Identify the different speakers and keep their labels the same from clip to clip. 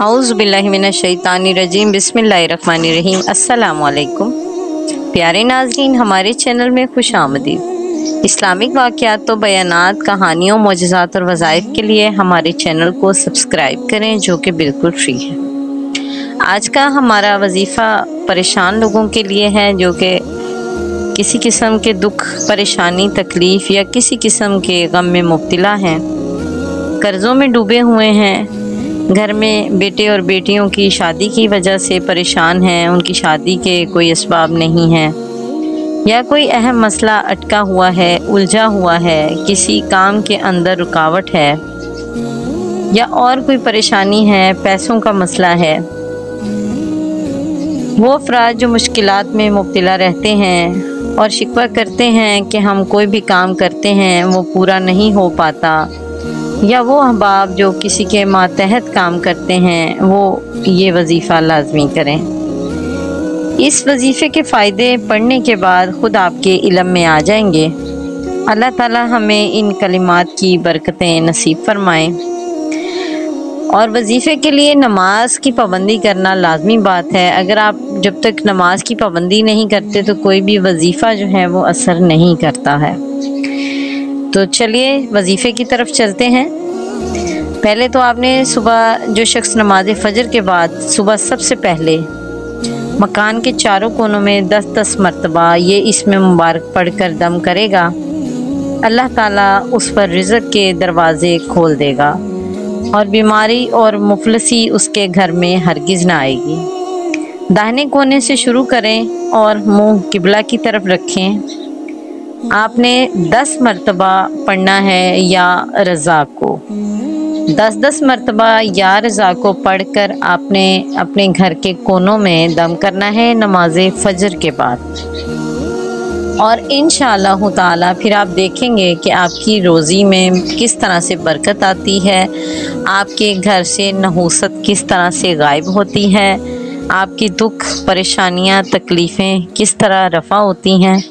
Speaker 1: आऊज़ु बिल्लाहि मिनश शैतानिर रजीम बिस्मिल्लाहिर्रहमानिर रहीम। अस्सलामु अलैकुम। प्यारे नाज़रीन, हमारे चैनल में खुश आमदीद। इस्लामिक वाक़यात तो बयानात, कहानियों, मोजज़ात और वज़ाइफ के लिए हमारे चैनल को सब्सक्राइब करें, जो कि बिल्कुल फ्री है। आज का हमारा वजीफ़ा परेशान लोगों के लिए है जो कि किसी किस्म के दुख, परेशानी, तकलीफ़ या किसी किस्म के गम में मुब्तला हैं, कर्ज़ों में डूबे हुए हैं, घर में बेटे और बेटियों की शादी की वजह से परेशान हैं, उनकी शादी के कोई असबाब नहीं हैं, या कोई अहम मसला अटका हुआ है, उलझा हुआ है, किसी काम के अंदर रुकावट है, या और कोई परेशानी है, पैसों का मसला है। वो अफराद जो मुश्किलात में मुब्तला रहते हैं और शिकवा करते हैं कि हम कोई भी काम करते हैं वो पूरा नहीं हो पाता, या वो अहबाब जो किसी के मातहत काम करते हैं वो ये वजीफ़ा लाजमी करें। इस वजीफ़े के फ़ायदे पढ़ने के बाद ख़ुद आपके इल्म में आ जाएंगे। अल्लाह ताला हमें इन कलिमात की बरकतें नसीब फरमाएं। और वजीफ़े के लिए नमाज की पाबंदी करना लाजमी बात है। अगर आप जब तक नमाज की पाबंदी नहीं करते तो कोई भी वजीफ़ा जो है वो असर नहीं करता है। तो चलिए वजीफ़े की तरफ चलते हैं। पहले तो आपने सुबह जो शख्स नमाज फ़जर के बाद सुबह सबसे पहले मकान के चारों कोनों में 10-10 मरतबा ये इसमें मुबारक पढ़कर दम करेगा, अल्लाह ताला उस पर रिज़्क़ के दरवाज़े खोल देगा और बीमारी और मुफलसी उसके घर में हरगिज़ ना आएगी। दाहिने कोने से शुरू करें और मुंह किबला की तरफ रखें। आपने 10 मरतबा पढ़ना है या रज़ा को। 10-10 मरतबा या रज़ा को पढ़कर आपने अपने घर के कोनों में दम करना है नमाज फ़जर के बाद। और इंशाअल्लाह ताला फिर आप देखेंगे कि आपकी रोज़ी में किस तरह से बरकत आती है, आपके घर से नहूसत किस तरह से गायब होती है, आपकी दुख, परेशानियां, तकलीफ़ें किस तरह रफ़ा होती हैं,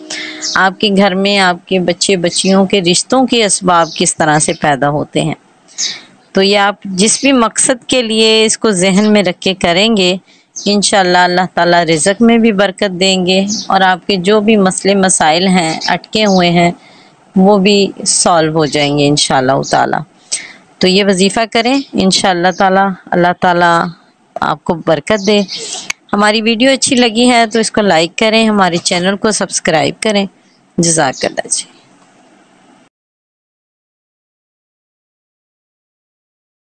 Speaker 1: आपके घर में आपके बच्चे बच्चियों के रिश्तों के असबाब किस तरह से पैदा होते हैं। तो ये आप जिस भी मकसद के लिए इसको जहन में रख के करेंगे, इंशाअल्लाह अल्लाह ताला रिज़्क़ में भी बरकत देंगे और आपके जो भी मसले मसाइल हैं, अटके हुए हैं, वो भी सॉल्व हो जाएंगे इंशाअल्लाह ताला। तो ये वजीफ़ा करें, इंशाअल्लाह ताला अल्लाह ताला आपको बरकत दे। हमारी वीडियो अच्छी लगी है तो इसको लाइक करें, हमारे चैनल को सब्सक्राइब करें। जज़ाकल्लाह जी।